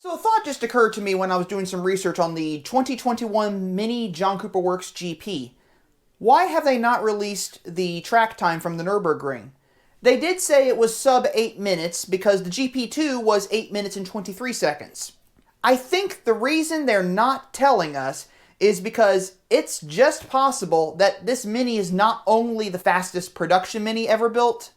So a thought just occurred to me when I was doing some research on the 2021 Mini John Cooper Works GP. Why have they not released the track time from the Nürburgring? They did say it was sub 8 minutes because the GP2 was 8 minutes and 23 seconds. I think the reason they're not telling us is because it's just possible that this Mini is not only the fastest production Mini ever built,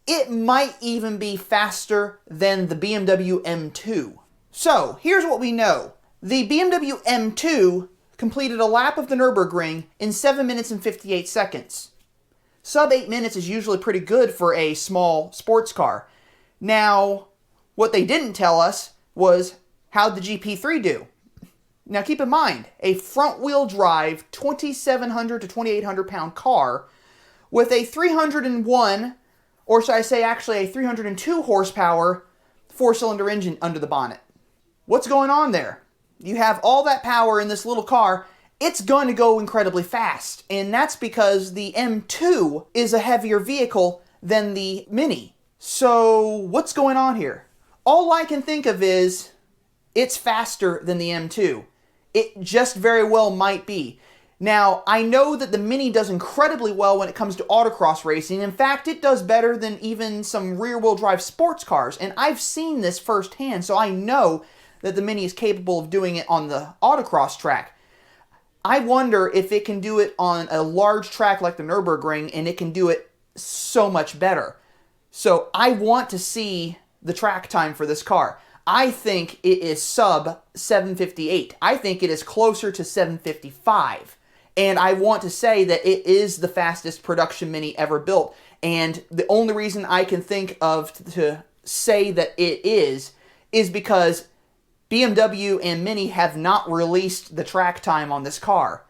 it might even be faster than the BMW M2. So, here's what we know. The BMW M2 completed a lap of the Nürburgring in 7 minutes and 58 seconds. Sub 8 minutes is usually pretty good for a small sports car. Now, what they didn't tell us was how'd the GP3 do. Now keep in mind, a front-wheel drive 2,700 to 2,800 pound car with a 301, or should I say actually a 302 horsepower 4-cylinder engine under the bonnet. What's going on there? You have all that power in this little car, it's going to go incredibly fast. And that's because the M2 is a heavier vehicle than the Mini. So what's going on here? All I can think of is it's faster than the M2. It just very well might be. Now, I know that the Mini does incredibly well when it comes to autocross racing. In fact, it does better than even some rear-wheel drive sports cars. And I've seen this firsthand, so I know that the Mini is capable of doing it on the autocross track. I wonder if it can do it on a large track like the Nürburgring, and it can do it so much better. So I want to see the track time for this car. I think it is sub 7:58. I think it is closer to 7:55. And I want to say that it is the fastest production Mini ever built. And the only reason I can think of to say that it is because BMW and Mini have not released the track time on this car.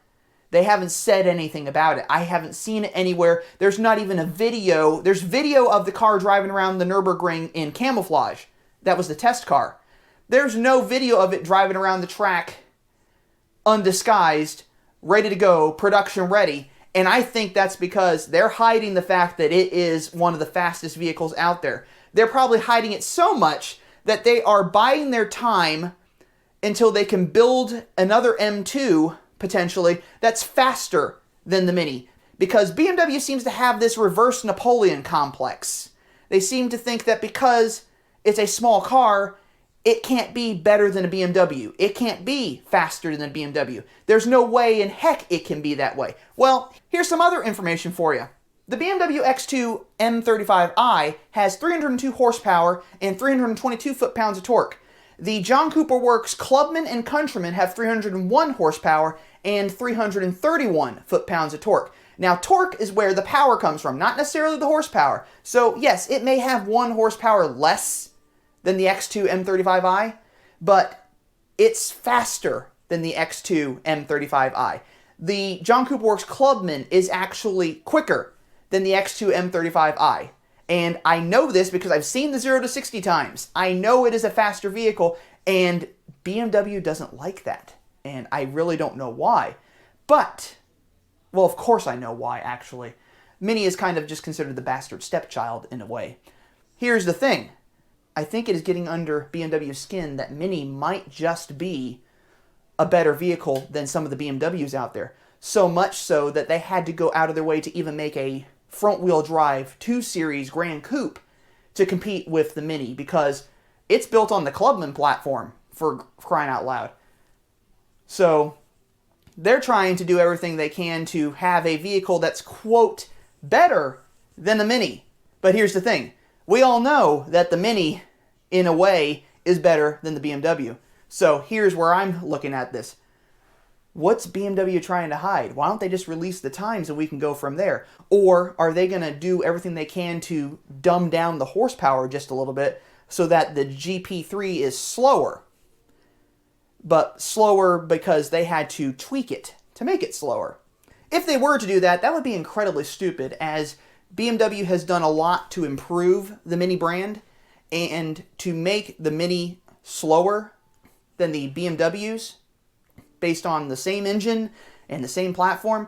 They haven't said anything about it. I haven't seen it anywhere. There's not even a video. There's video of the car driving around the Nürburgring in camouflage. That was the test car. There's no video of it driving around the track undisguised, ready to go, production ready. And I think that's because they're hiding the fact that it is one of the fastest vehicles out there. They're probably hiding it so much that they are biding their time until they can build another M2, potentially, that's faster than the Mini. Because BMW seems to have this reverse Napoleon complex. They seem to think that because it's a small car, it can't be better than a BMW. It can't be faster than a BMW. There's no way in heck it can be that way. Well, here's some other information for you. The BMW X2 M35i has 302 horsepower and 322 foot-pounds of torque. The John Cooper Works Clubman and Countryman have 301 horsepower and 331 foot-pounds of torque. Now, torque is where the power comes from, not necessarily the horsepower. So, yes, it may have 1 horsepower less than the X2 M35i, but it's faster than the X2 M35i. The John Cooper Works Clubman is actually quicker than the X2 M35i. And I know this because I've seen the 0 to 60 times. I know it is a faster vehicle, and BMW doesn't like that. And I really don't know why. But, well, of course I know why, actually. Mini is kind of just considered the bastard stepchild in a way. Here's the thing. I think it is getting under BMW's skin that Mini might just be a better vehicle than some of the BMWs out there. So much so that they had to go out of their way to even make a front-wheel drive 2 Series Grand Coupe to compete with the Mini, because it's built on the Clubman platform, for crying out loud. So they're trying to do everything they can to have a vehicle that's, quote, better than the Mini. But here's the thing. We all know that the Mini, in a way, is better than the BMW. So here's where I'm looking at this. What's BMW trying to hide? Why don't they just release the times and we can go from there? Or are they going to do everything they can to dumb down the horsepower just a little bit so that the GP3 is slower? But slower because they had to tweak it to make it slower. If they were to do that, that would be incredibly stupid, as BMW has done a lot to improve the Mini brand and to make the Mini slower than the BMWs based on the same engine and the same platform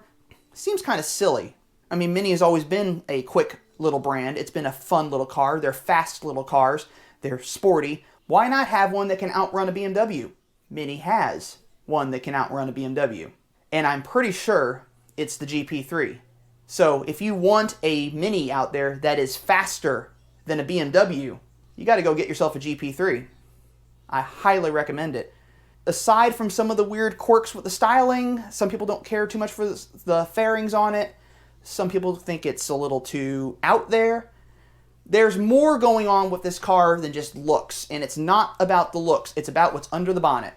seems kind of silly. I mean, Mini has always been a quick little brand. It's been a fun little car. They're fast little cars. They're sporty. Why not have one that can outrun a BMW? Mini has one that can outrun a BMW. And I'm pretty sure it's the GP3. So if you want a Mini out there that is faster than a BMW, you got to go get yourself a GP3. I highly recommend it. Aside from some of the weird quirks with the styling, some people don't care too much for the fairings on it. Some people think it's a little too out there. There's more going on with this car than just looks, and it's not about the looks. It's about what's under the bonnet,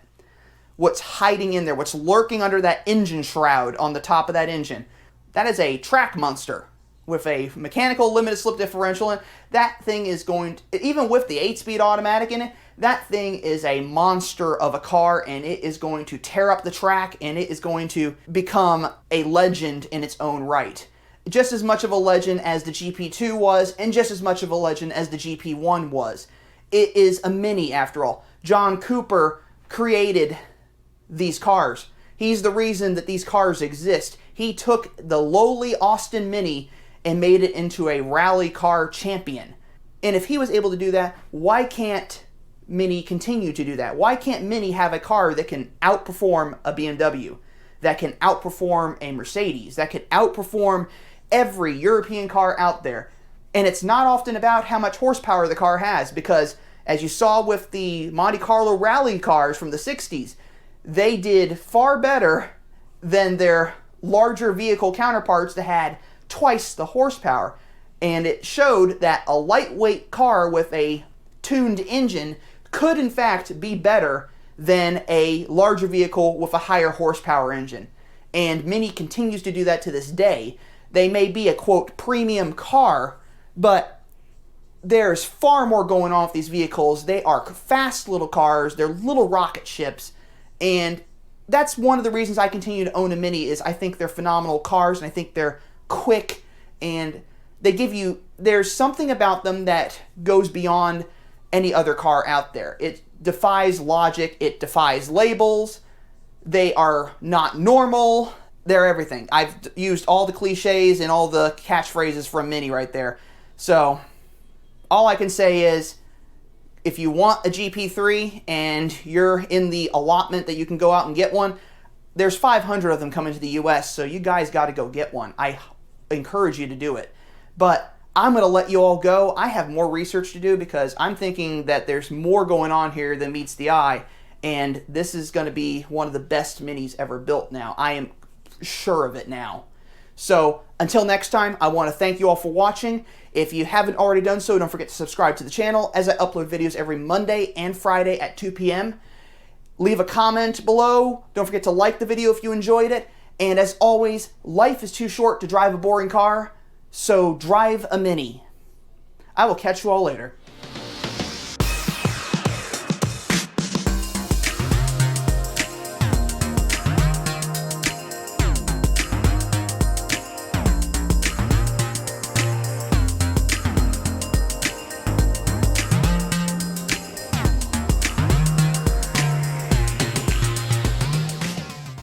what's hiding in there, what's lurking under that engine shroud on the top of that engine. That is a track monster with a mechanical limited slip differential, and that thing is going to, even with the 8-speed automatic in it, that thing is a monster of a car, and it is going to tear up the track, and it is going to become a legend in its own right. Just as much of a legend as the GP2 was, and just as much of a legend as the GP1 was. It is a Mini, after all. John Cooper created these cars. He's the reason that these cars exist. He took the lowly Austin Mini and made it into a rally car champion. And if he was able to do that, why can't Mini continue to do that? Why can't Mini have a car that can outperform a BMW, that can outperform a Mercedes, that can outperform every European car out there? And it's not often about how much horsepower the car has, because as you saw with the Monte Carlo rally cars from the 60s, they did far better than their larger vehicle counterparts that had twice the horsepower. And it showed that a lightweight car with a tuned engine could in fact be better than a larger vehicle with a higher horsepower engine. And Mini continues to do that to this day. They may be a, quote, premium car, but there's far more going on with these vehicles. They are fast little cars. They're little rocket ships. And that's one of the reasons I continue to own a Mini, is I think they're phenomenal cars, and I think they're quick, and they give you, there's something about them that goes beyond any other car out there. It defies logic. It defies labels. They are not normal. They're everything. I've used all the cliches and all the catchphrases from Mini right there. So all I can say is, if you want a GP3 and you're in the allotment that you can go out and get one, there's 500 of them coming to the US, so you guys got to go get one. I encourage you to do it. But I'm going to let you all go. I have more research to do, because I'm thinking that there's more going on here than meets the eye, and this is going to be one of the best Minis ever built now. I am sure of it now. So until next time, I want to thank you all for watching. If you haven't already done so, don't forget to subscribe to the channel, as I upload videos every Monday and Friday at 2 p.m. Leave a comment below. Don't forget to like the video if you enjoyed it. And as always, life is too short to drive a boring car, so drive a Mini. I will catch you all later.